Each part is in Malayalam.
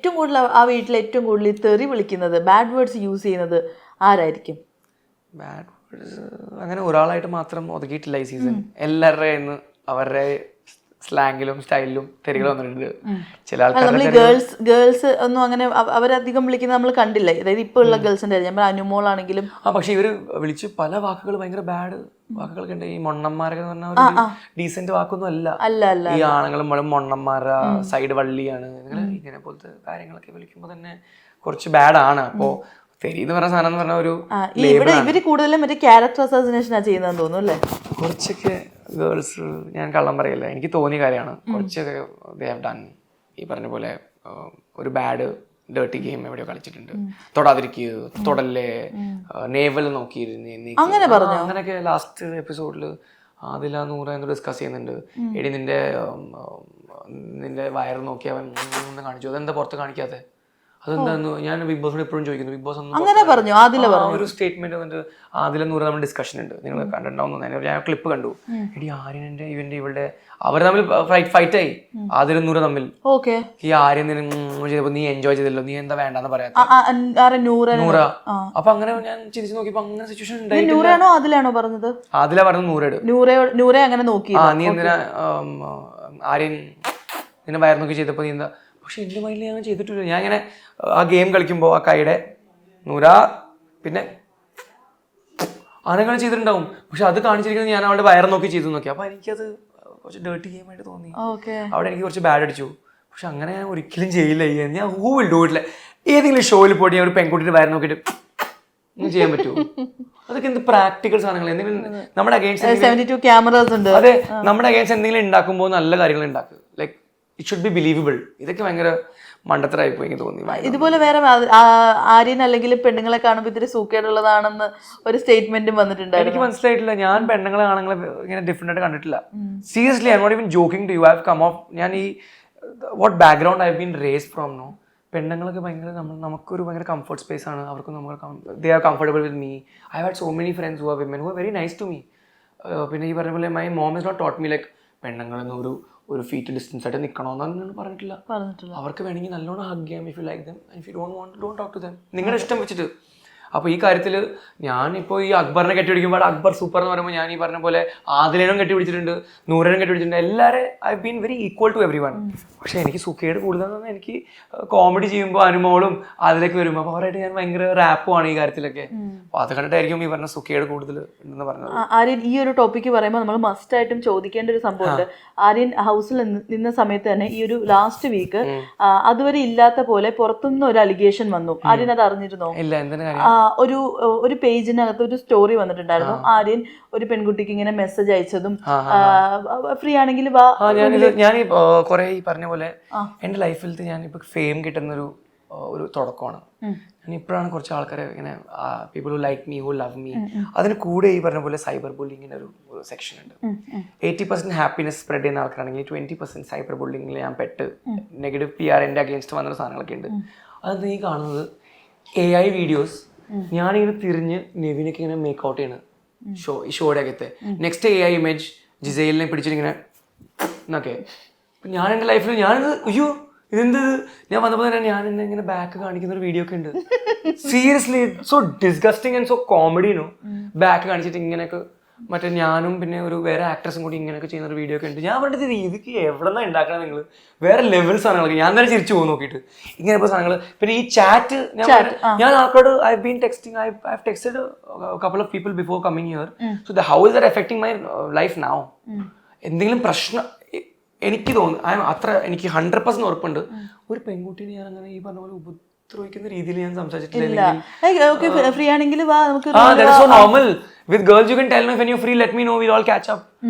ഏറ്റവും കൂടുതൽ ആ വീട്ടിൽ ഏറ്റവും കൂടുതൽ തെറി വിളിക്കുന്നത്, ബാഡ് വേർഡ്സ് യൂസ് ചെയ്യുന്നത് ആരായിരിക്കും? ബാഡ് വേർഡ്സ് അങ്ങനെ ഒരാളായിട്ട് മാത്രം ഒതുക്കിയിട്ടില്ല ഈ സീസൺ. എല്ലാവരുടെ കയ്യിൽ അവരുടെ സ്ലാങ്ങിലും സ്റ്റൈലിലും തെറികൾ വന്നിട്ടുണ്ട്. ചില നമ്മൾ ഈ ഗേൾസ് ഒന്നും അങ്ങനെ അവരധികം വിളിക്കുന്നത് നമ്മൾ കണ്ടില്ല. അതായത് ഇപ്പൊ ഉള്ള ഗേൾസിന്റെ നമ്മൾ അനുമോളാണെങ്കിലും പക്ഷെ ഇവര് വിളിച്ച് പല വാക്കുകൾ ഭയങ്കര ബാഡ് വാക്കുകളൊക്കെ ഉണ്ട്. ഈ മൊണ്ണന്മാരൊക്കെ എന്ന് പറഞ്ഞാൽ ഡീസെന്റ് വാക്കൊന്നും അല്ല. ഈ ആണുങ്ങളും മൊണ്ണന്മാരാ, സൈഡ് വള്ളിയാണ്, ഇങ്ങനെ പോലത്തെ കാര്യങ്ങളൊക്കെ വിളിക്കുമ്പോ തന്നെ കുറച്ച് ബാഡ് ആണ്. അപ്പോ തെരി എന്ന് പറഞ്ഞ സാധനം എന്ന് പറഞ്ഞ ഒരു ഇവര് കൂടുതലും മറ്റേ ക്യാരക്ടർ അസാസിനേഷനാ ചെയ്യുന്നതെന്ന് തോന്നുന്നു അല്ലേ? കുറച്ചൊക്കെ ഗേൾസ്, ഞാൻ കള്ളം പറയില്ല, എനിക്ക് തോന്നിയ കാര്യമാണ്. കുറച്ചൊക്കെ ദേ ഹാവ് ഡൺ ഈ പറഞ്ഞ പോലെ ഒരു ബാഡ് ഡേർട്ടി ഗെയിം എവിടെയോ കളിച്ചിട്ടുണ്ട്. തൊടാതിരിക്കുക, തൊടല്ലേ, നേവൽ നോക്കിയിരുന്ന് അങ്ങനെയൊക്കെ ലാസ്റ്റ് എപ്പിസോഡിൽ അതിലാ നൂറ് എന്ന് ഡിസ്കസ് ചെയ്യുന്നുണ്ട്. എടി നിന്റെ വയറ് നോക്കി അവൻ കാണിച്ചു, അതെന്താ പുറത്ത് കാണിക്കാതെ? അതെന്താന്ന് ഞാൻ ബിഗ് ബോസിനോട് എപ്പോഴും ചോദിക്കുന്നു. ബിഗ് ബോസ് ഒരു സ്റ്റേറ്റ്മെന്റ് വന്നിട്ട് അതിലെ നൂറ് നമ്മൾ ഡിസ്കഷൻ ഉണ്ട്, നിങ്ങൾ കണ്ടിട്ടുണ്ടാവുന്ന ഞാൻ ക്ലിപ്പ് കണ്ടു. എടി ആര്യന്റെ ഇവന്റെ അവർ തമ്മിൽ ഫൈറ്റ് ആയി, ആദ്യം നൂറ് തമ്മിൽ. ഈ ആര്യൻ ചെയ്തപ്പോ നീ എൻജോയ് ചെയ്തല്ലോ, നീ എന്താ വേണ്ടെന്ന് പറയാത്ത നൂറ. അപ്പൊ അങ്ങനെ ഞാൻ ചിരിച്ചു നോക്കിയപ്പോ അങ്ങനെ സിറ്റുവേഷൻ ഉണ്ടായി. അതിലാണോ പറഞ്ഞത്? അതിലാ പറഞ്ഞത് നൂറെ അങ്ങനെ നോക്കി. നീ എന്തിനാ ആര്യൻ നിന്നെ വയർ നോക്കി ചെയ്തപ്പോ നീ എന്താ? പക്ഷെ എൻ്റെ മൈൻഡിൽ ഞാൻ ചെയ്തിട്ടില്ല. ഞാൻ ഇങ്ങനെ ആ ഗെയിം കളിക്കുമ്പോൾ ആ കൈയുടെ നൂര പിന്നെ അങ്ങനെ ചെയ്തിട്ടുണ്ടാവും. പക്ഷെ അത് കാണിച്ചിരിക്കുന്നത് ഞാൻ അവളുടെ വയർ നോക്കി ചെയ്തു നോക്കി. അപ്പൊ എനിക്കത് കുറച്ച് ഡേർട്ടി ഗെയിം ആയിട്ട് തോന്നി. അവിടെ എനിക്ക് കുറച്ച് ബാഡ് അടിച്ചു. പക്ഷെ അങ്ങനെ ഞാൻ ഒരിക്കലും ചെയ്യില്ല. ഞാൻ ഹൂ വിൽ ഡു ഇറ്റ്. ഏതെങ്കിലും ഷോയിൽ പോയിട്ട് ഞാൻ ഒരു പെൺകുട്ടിയുടെ വയർ നോക്കിയിട്ട് ഒന്നും ചെയ്യാൻ പറ്റുമോ? അതൊക്കെ എന്ത് പ്രാക്ടിക്കൽ സാധനങ്ങൾ. എന്തെങ്കിലും നമ്മുടെ അഗേൻസ്റ്റ് ക്യാമറാസ് ഉണ്ട്. അതെ, നമ്മുടെ അഗേൻസ്റ്റ് എന്തെങ്കിലും ഉണ്ടാക്കുമ്പോൾ നല്ല കാര്യങ്ങൾ ഉണ്ടാക്കുക. Like it should be believable. ഇതൊക്കെ ഭയങ്കര മണ്ടത്തരായിപ്പോയി എനിക്ക് തോന്നി. ഇതുപോലെ വേറെ ആര്യൻ അല്ലെങ്കിൽ പെണ്ണുങ്ങളെ കാണുമ്പോൾ ഇത്തിരി സൂക്കേടുള്ളതാണെന്ന് ഒരു സ്റ്റേറ്റ്മെന്റും വന്നിട്ടുണ്ടായിരുന്നു. എനിക്ക് മനസ്സിലായിട്ടില്ല. ഞാൻ പെണ്ണുങ്ങളെ ആണുങ്ങളെ ഇങ്ങനെ ഡിഫറെന്റ് ആയിട്ട് കണ്ടിട്ടില്ല. Seriously I am not even joking to you. I have come of ഞാൻ ഈ what background I have been raised from. No, പെണ്ണുങ്ങളൊക്കെ ഭയങ്കര നമുക്കൊരു ഭയങ്കര കംഫർട്ട് സ്പേസ് ആണ്. അവർക്ക് they are comfortable with me. I had so many friends who are women who are very nice to me. പിന്നെ ഈ പറഞ്ഞ പോലെ my mom is not taught me like പെണ്ണുങ്ങളെന്ന് ഒരു ഫീറ്റ് ഡിസ്റ്റൻസ് ആയിട്ട് നിൽക്കണമെന്നാണ് പറഞ്ഞിട്ടില്ല. അവർക്ക് വേണമെങ്കിൽ നല്ലോണം ഹഗ് ചെയ്യാം if you like them. If you don't want don't talk to them. നിങ്ങളുടെ ഇഷ്ടം വെച്ചിട്ട്. അപ്പോൾ ഈ കാര്യത്തിൽ ഞാനിപ്പോൾ ഈ അക്ബറിനെ കെട്ടിപ്പിടിക്കുമ്പോൾ അക്ബർ സൂപ്പർ എന്ന് പറയുമ്പോൾ ഞാൻ ഈ പറഞ്ഞ പോലെ ആദിലേനും കെട്ടിപ്പിടിച്ചിട്ടുണ്ട്, നൂറിനും കെട്ടിപ്പിടിച്ചിട്ടുണ്ട്. എല്ലാവരും I been very equal to everyone. പക്ഷേ എനിക്ക് സുഖേട് കൂടുതലെന്ന് എനിക്ക് കോമഡി ചെയ്യുമ്പോൾ അനുമോളും അതിലേക്ക് വരുമ്പോൾ അപ്പോൾ അവരായിട്ട് ഞാൻ ഭയങ്കര റാപ്പുമാണ് ഈ കാര്യത്തിലൊക്കെ. അപ്പോൾ അത് കണ്ടിട്ടായിരിക്കും ഈ പറഞ്ഞ സുഖേട് കൂടുതൽ ഉണ്ടെന്ന് പറഞ്ഞത്. ആര്യൻ ഈ ഒരു ടോപ്പിക്ക് പറയുമ്പോൾ നമ്മൾ മസ്റ്റ് ആയിട്ടും ചോദിക്കേണ്ട ഒരു സംഭവമുണ്ട്. ആര്യൻ ഹൗസിൽ നിന്ന സമയത്ത് തന്നെ ഈ ഒരു ലാസ്റ്റ് വീക്ക് അതുവരെ ഇല്ലാത്ത പോലെ പുറത്തുനിന്ന് ഒരു അലിഗേഷൻ വന്നു. ആര്യൻ അത് അറിഞ്ഞിരുന്നോ? ഇല്ല, എന്തിനാ? ഒരു പേജിനകത്ത് ഒരു സ്റ്റോറി വന്നിട്ടുണ്ടായിരുന്നു. ആര്യൻ ഒരു പെൺകുട്ടിക്ക് ഇങ്ങനെ മെസ്സേജ് അയച്ചതും ഫ്രീ ആണെങ്കിൽ ഞാൻ കുറെ ഈ പറഞ്ഞ പോലെ എന്റെ ലൈഫിൽ ഞാൻ ഇപ്പൊ ഫെയിം കിട്ടുന്ന ഒരു തുടക്കമാണ്. ഞാൻ ഇപ്പോഴാണ് കുറച്ച് ആൾക്കാരെ ഇങ്ങനെ people who like me, who love me. അതിന് കൂടെ ഈ പറഞ്ഞ പോലെ സൈബർ ബുള്ളിങ്ങിന്റെ ഒരു സെക്ഷൻ ഉണ്ട്. 80% ഹാപ്പിനെസ് സ്പ്രെഡ് ചെയ്യുന്ന ആൾക്കാരാണെങ്കിൽ 20% സൈബർ ബുള്ളിങ്ങിൽ ഞാൻ പെട്ട് നെഗറ്റീവ് PR എൻ്റെ അഗേൻസ്റ്റ് വന്നൊരു സാധനങ്ങളൊക്കെ ഉണ്ട്. അത് നീ കാണുന്നത് AI വീഡിയോസ്. ഞാനിങ്ങനെ തിരിഞ്ഞ് നെവിനൊക്കെ ഇങ്ങനെ മേക്ക് ഔട്ട് ചെയ്യണം ഷോയുടെ അകത്തെ. നെക്സ്റ്റ് AI ഇമേജ് ജിസൈലിനെ പിടിച്ചിട്ടിങ്ങനെ എന്നൊക്കെ. ഞാൻ എൻ്റെ ലൈഫിൽ ഞാനിത് അയ്യോ ഇതെന്ത്, ഞാൻ വന്നപ്പോൾ തന്നെ ഞാൻ എന്നെ ഇങ്ങനെ ബാക്ക് കാണിക്കുന്ന ഒരു വീഡിയോ ഒക്കെ ഉണ്ട്. Seriously so disgusting and so കോമഡിനോ. ബാക്ക് കാണിച്ചിട്ട് ഇങ്ങനെയൊക്കെ മറ്റേ ഞാനും പിന്നെ ഒരു വേറെ ആക്ട്രസും കൂടി ഇങ്ങനെയൊക്കെ ചെയ്യുന്ന ഒരു വീഡിയോ ഒക്കെ ഉണ്ട്. ഞാൻ പറഞ്ഞത് ഇതൊക്കെ എവിടെ നിന്നാണ് ഉണ്ടാക്കണം നിങ്ങൾ? വേറെ ലെവൽ സാധനങ്ങളൊക്കെ. ഞാൻ തന്നെ ചിരിച്ചു പോകും നോക്കിയിട്ട് ഇങ്ങനെ ഇപ്പോൾ സാധനങ്ങൾ. പിന്നെ ഈ ചാറ്റ് ഞാൻ ആൾക്കാരോട് I been texting I have texted couple of people before coming here. So how is that affecting my life now? എന്തെങ്കിലും പ്രശ്നം എനിക്ക് തോന്നുന്നു അത്ര എനിക്ക് 100% ഉറപ്പുണ്ട്. ഒരു പെൺകുട്ടീനെ ഞാൻ അങ്ങനെ ഈ പറഞ്ഞ പോലെ ഉപദ്രവിക്കുന്ന രീതിയിൽ ഞാൻ സംസാരിച്ചിട്ടില്ല. ഫ്രീ ആണെങ്കിൽ normal with girls you can tell me when you free let me know will all catch up.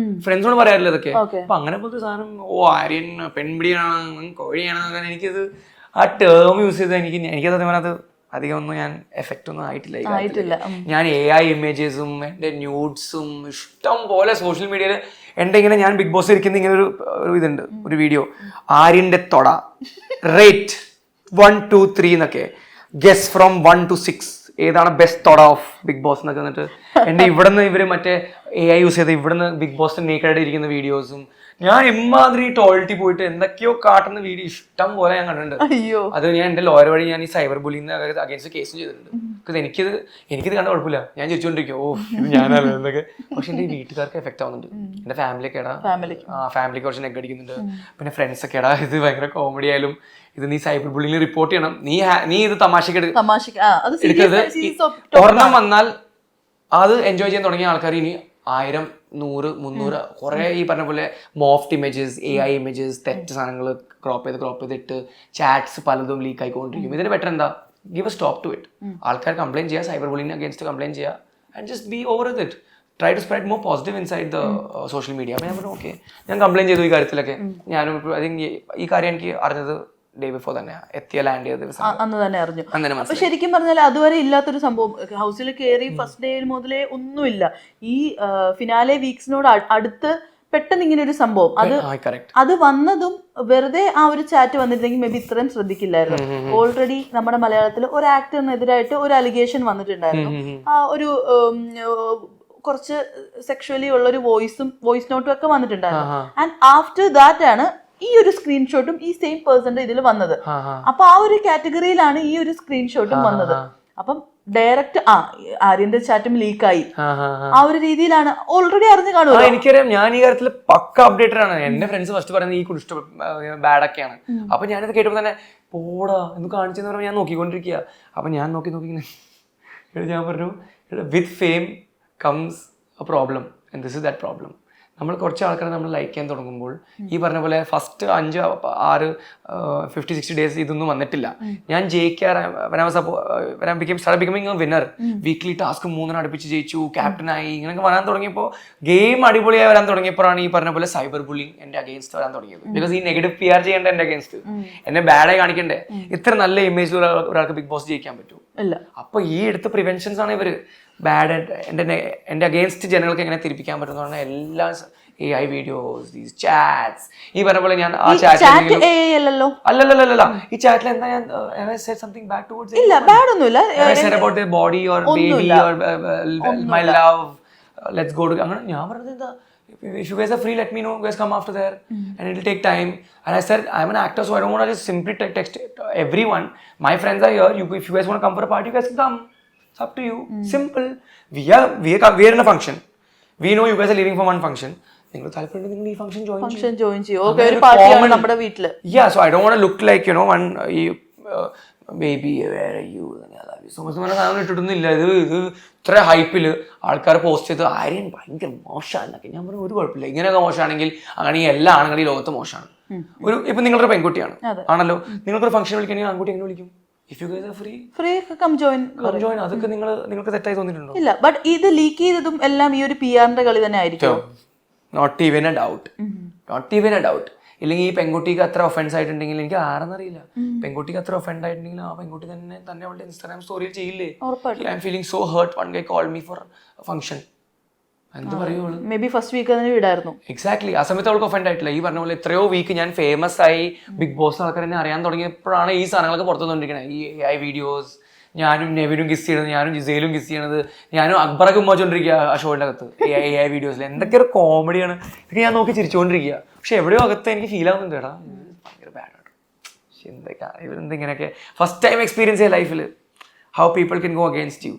ഫ്രണ്ട്സിനോട് പറയാറില്ല ഇതൊക്കെ. അപ്പൊ അങ്ങനെ പോലത്തെ സാധനം ആര്യൻ പെൺപിടിയാണ് കോഴിയാണ് എനിക്കത് ആ ടേം യൂസ് ചെയ്ത് എനിക്കത് അത് അധികം ഒന്നും ഞാൻ എഫക്റ്റ് ഒന്നും ആയിട്ടില്ല. ഞാൻ AI ഇമേജസും എൻ്റെ ന്യൂഡ്സും ഇഷ്ടം പോലെ സോഷ്യൽ മീഡിയയിൽ എൻ്റെ ഇങ്ങനെ ഞാൻ ബിഗ് ബോസ് ഇരിക്കുന്ന ഇങ്ങനെ ഒരു ഇതുണ്ട്, ഒരു വീഡിയോ ആര്യൻ്റെ തൊട റേറ്റ് 1, 2, 3 എന്നൊക്കെ ഗെസ് ഫ്രോം 1 to 6 ഏതാണ് ബെസ്റ്റ് തൊട ഓഫ് ബിഗ് ബോസ് എന്നൊക്കെ. എന്നിട്ട് എൻ്റെ ഇവിടുന്ന് ഇവർ മറ്റേ AI യൂസ് ചെയ്ത് ഇവിടുന്ന് ബിഗ് ബോസ് നേക്കടായിട്ട് ഇരിക്കുന്ന വീഡിയോസും ഞാൻ ഇമ്മാതിരി ടോയ്ലറ്റിൽ പോയിട്ട് എന്തൊക്കെയോ കാട്ടുന്ന വീഡിയോ ഇഷ്ടം പോലെ ഞാൻ കണ്ടിട്ടുണ്ട്. അയ്യോ അത് ഞാൻ എന്റെ ലോയർ വഴി ഞാൻ ഈ സൈബർ ബുള്ളിങ് അഗേൻസ്റ്റ് കേസ് ചെയ്തിട്ടുണ്ട്. ബിക്കോസ് എനിക്കിത് കണ്ട കുഴപ്പമില്ല, ഞാൻ ചോദിച്ചോണ്ടിരിക്കും ഓ ഇത് ഞാനല്ലോ എന്നൊക്കെ. പക്ഷെ എന്റെ ഈ വീട്ടുകാർക്ക് എഫക്ട് ആവുന്നുണ്ട്, എന്റെ ഫാമിലിയൊക്കെ ഇടാ, ഫാമിലിക്ക് കുറച്ച് നെഗ് അടിക്കുന്നുണ്ട്, പിന്നെ ഫ്രണ്ട്സ് ഒക്കെ ഇടാ ഇത് ഭയങ്കര കോമഡി ആയാലും ഇത് നീ സൈബർ ബുള്ളിങ്ങിൽ റിപ്പോർട്ട് ചെയ്യണം, നീ ഇത് തമാശക്ക് എടുക്കരുത്. ഒരെണ്ണം വന്നാൽ അത് എൻജോയ് ചെയ്യാൻ തുടങ്ങിയ ആൾക്കാർ ഇനി 1000, 100, 300 കുറെ ഈ പറഞ്ഞ പോലെ മോഫ്റ്റ് ഇമേജസ്, AI ഇമേജസ്, തെറ്റ് സാധനങ്ങൾ ക്രോപ്പ് ചെയ്തിട്ട് ചാറ്റ്സ് പലതും ലീക്ക് ആയിക്കൊണ്ടിരിക്കും. ഇതിന് ബെറ്റർ എന്താ, give a stop to it. ആൾക്കാർ കംപ്ലൈന്റ് ചെയ്യുക, സൈബർ ബുള്ളിങ്ങിന് അഗേൻസ്റ്റ് കംപ്ലൈന്റ് ചെയ്യുക, and just be over with it. Try to spread more positive inside the social media. അപ്പോൾ ഞാൻ പറഞ്ഞു ഓക്കെ, ഞാൻ കംപ്ലൈന്റ് ചെയ്തു ഈ കാര്യത്തിലൊക്കെ. ഞാനും ഐ തിങ്ക് ഈ കാര്യം എനിക്ക് അറിഞ്ഞത് ഡേ ബിഫോർ തന്നെ, എത്തിയ ലാൻഡ് ചെയ്ത ദിവസം അന്ന് തന്നെ അറിഞ്ഞു. അപ്പൊ ശരിക്കും പറഞ്ഞാൽ അതുവരെ ഇല്ലാത്തൊരു സംഭവം, ഹൗസിൽ കയറി ഫസ്റ്റ് ഡേ മുതലേ ഒന്നുമില്ല, ഈ ഫിനാലെ വീക്സിനോട് അടുത്ത് പെട്ടെന്ന് ഇങ്ങനെ ഒരു സംഭവം അത് വന്നതും വെറുതെ ആ ഒരു ചാറ്റ് വന്നിരുന്നെങ്കിൽ മേ ബി ഇത്രയും ശ്രദ്ധിക്കില്ലായിരുന്നു. ഓൾറെഡി നമ്മുടെ മലയാളത്തിൽ ഒരു ആക്ടറിനെതിരായിട്ട് ഒരു അലിഗേഷൻ വന്നിട്ടുണ്ടായിരുന്നു. ആ ഒരു കുറച്ച് സെക്ഷുവലി ഉള്ള ഒരു വോയിസ് നോട്ടും ഒക്കെ വന്നിട്ടുണ്ടായിരുന്നു. ആൻഡ് ആഫ്റ്റർ ദാറ്റ് ആണ് ഈ ഒരു സ്ക്രീൻഷോട്ടും ഈ സെയിം പേഴ്സന്റെ ഇതിൽ വന്നത്. അപ്പൊ ആ ഒരു കാറ്റഗറിയിലാണ് ഈ ഒരു സ്ക്രീൻഷോട്ടും വന്നത്. അപ്പം ഡയറക്റ്റ് ആര്യന്റെ ചാറ്റും ലീക്കായി, ആ ഒരു രീതിയിലാണ് ഓൾറെഡി അറിഞ്ഞു കാണുക. എനിക്കറിയാം, ഞാൻ ഈ കാര്യത്തിൽ പക്ക അപ്ഡേറ്റഡ് ആണ്. എന്റെ ഫ്രണ്ട്സ് ഫസ്റ്റ് പറയുന്നത് ഈ കുടിഷ്ട ബാഡൊക്കെയാണ്. അപ്പൊ ഞാനിത് കേട്ടപ്പോൾ തന്നെ പോടാ എന്ന് കാണിച്ചെന്ന് പറയുമ്പോൾ ഞാൻ നോക്കിക്കൊണ്ടിരിക്കുക. അപ്പൊ ഞാൻ നോക്കി ഞാൻ പറഞ്ഞു with fame comes a problem and this is that problem. നമ്മൾ കുറച്ച് ആൾക്കാരെ നമ്മൾ ലൈക്ക് ചെയ്യാൻ തുടങ്ങുമ്പോൾ ഈ പറഞ്ഞ പോലെ ഫസ്റ്റ് 5, 6, 50, 60 ഡേയ്സ് ഇതൊന്നും വന്നിട്ടില്ല. ഞാൻ ജയിക്കാറ് becoming a winner. Weekly task 3 അടുപ്പിച്ച് ജയിച്ചു, ക്യാപ്റ്റനായി, ഇങ്ങനെയൊക്കെ വരാൻ തുടങ്ങിയപ്പോൾ ഗെയിം അടിപൊളിയായി വരാൻ തുടങ്ങിയപ്പോഴാണ് ഈ പറഞ്ഞ പോലെ സൈബർ ബുള്ളിങ് എന്റെ അഗേൻസ്റ്റ് വരാൻ തുടങ്ങിയത്. ബിക്കോസ് ഈ നെഗറ്റീവ് PR ചെയ്യേണ്ട എന്റെ അഗേൻസ്റ്റ്, എന്നെ ബാഡായി കാണിക്കണ്ടേ. ഇത്ര നല്ല ഇമേജ് ഒരാൾക്ക് ബിഗ് ബോസ് ജയിക്കാൻ പറ്റൂ? അപ്പൊ ഈ എടുത്ത പ്രിവെൻഷൻസ് ആണ് ഇവര് ബാഡ് എന്റെ അഗേൻസ്റ്റ് ജനങ്ങൾക്ക് എങ്ങനെ തിരിപ്പിക്കാൻ പറ്റുന്ന പറഞ്ഞാൽ എല്ലാ AI വീഡിയോസ്, ദീസ് ചാറ്റ്സ്. ഈ പറഞ്ഞ പോലെ ഞാൻ ആ ചാറ്റ് അല്ലല്ല ഈ ചാറ്റിൽ എന്താ ഞാൻ സംതിങ് ബാഡ് ടുവേർഡ്സ് ഇല്ല, ബാഡ് ഒന്നുമില്ല. About the body or baby or my love let's go to അങ്ങനെ ഞാൻ പറഞ്ഞത് എന്താ, if you guys are free, let me know. You guys come after there, and it will take time. And I said, I'm an actor, so I don't want to just simply text everyone. My friends are here. If you guys want to come for a party, you guys can come. It's up to you. Simple. We are in a function. We know you guys are leaving for one function. നിങ്ങൾ താല്പര്യം നിങ്ങൾ ഈ ഫംഗ്ഷൻ ജോയിൻ ചെയ്യും. Yeah, so I don't want to look like, you know, one baby where are you, I love you so much എന്ന് പറഞ്ഞ സാധനം ഇട്ടിട്ടൊന്നുമില്ല. ഇത് ഇത്ര ഹൈപ്പിൽ ആൾക്കാർ പോസ്റ്റ് ചെയ്ത് ആര്യൻ ഭയങ്കര മോശമാണെന്നൊക്കെ. ഞാൻ പറഞ്ഞു ഒരു കുഴപ്പമില്ല, ഇങ്ങനെയൊക്കെ മോശമാണെങ്കിൽ അങ്ങനെ എല്ലാ ആണുങ്ങളും ഈ ലോകത്ത് മോശമാണ്. ഇപ്പൊ നിങ്ങളൊരു പെൺകുട്ടിയാണ് ആണല്ലോ, നിങ്ങൾക്കൊരു ഫംഗ്ഷൻ വിളിക്കണമെങ്കിൽ ആൺകുട്ടി എങ്ങനെ വിളിക്കും? If you guys are free come join. അതൊക്കെ നിങ്ങൾക്ക് തെറ്റായി തോന്നിയിട്ടുണ്ടോ? ഇല്ല, ബട്ട് ഇത് ലീക്ക് ചെയ്തതും എല്ലാം ഈ ഒരു PR-ന്റെ കളി തന്നെ ആയിരിക്കും. Not even a doubt. ഇല്ലെങ്കിൽ ഈ പെൺകുട്ടിക്ക് അത്ര ഒഫൻസ് ആയിട്ടുണ്ടെങ്കിൽ, എനിക്ക് ആരെന്നറിയില്ല, പെൺകുട്ടിക്ക് അത്ര ഒഫൻഡ് ആയിട്ടുണ്ടെങ്കിൽ ആ പെൺകുട്ടി തന്നെ അവളുടെ ഇൻസ്റ്റാഗ്രാം സ്റ്റോറിയിൽ ചെയ്യില്ലേ? I am feeling so hurt, one guy called me for function. എന്ത് പറയുള്ളൂ, മേ ബി ഫസ്റ്റ് വീക്ക് തന്നെ വിടായിരുന്നു. എക്സാക്ട്ലി. ആ സമയത്ത് അവൾക്ക് ഒഫൻഡ് ആയിട്ടില്ല. ഈ പറഞ്ഞ പോലെ എത്രയോ വീക്ക് ഞാൻ ഫേമസ് ആയി, ബിഗ് ബോസ് ആൾക്കാർ എന്നെ അറിയാൻ തുടങ്ങിയപ്പോഴാണ് ഈ സാധനങ്ങളൊക്കെ പുറത്തു വന്നിരിക്കുന്നത്. ഈ AI വീഡിയോസ്, ഞാനും നെവിനും കിസ് ചെയ്യണത്, ഞാനും ജിസയിലും കിസ് ചെയ്യണത്, ഞാനും അക്ബറൊക്കെ ഉമ്മോച്ചോണ്ടിരിക്കുക ആ ഷോയുടെ അകത്ത് AI വീഡിയോസിൽ. എന്തൊക്കെ ഒരു കോമഡിയാണ് ഇതൊക്കെ. ഞാൻ നോക്കി ചിരിച്ചുകൊണ്ടിരിക്കുക, പക്ഷെ എവിടെയോ അകത്ത് എനിക്ക് ഫീൽ ആവുന്നുണ്ട്, എടാ ഭയങ്കര ബാഡാണ്. പക്ഷെ എന്തൊക്കെയാണ് ഇവരെന്തിങ്ങനെയൊക്കെ ഫസ്റ്റ് ടൈം എക്സ്പീരിയൻസ് ചെയ്യാൻ ലൈഫിൽ, how people can go against U.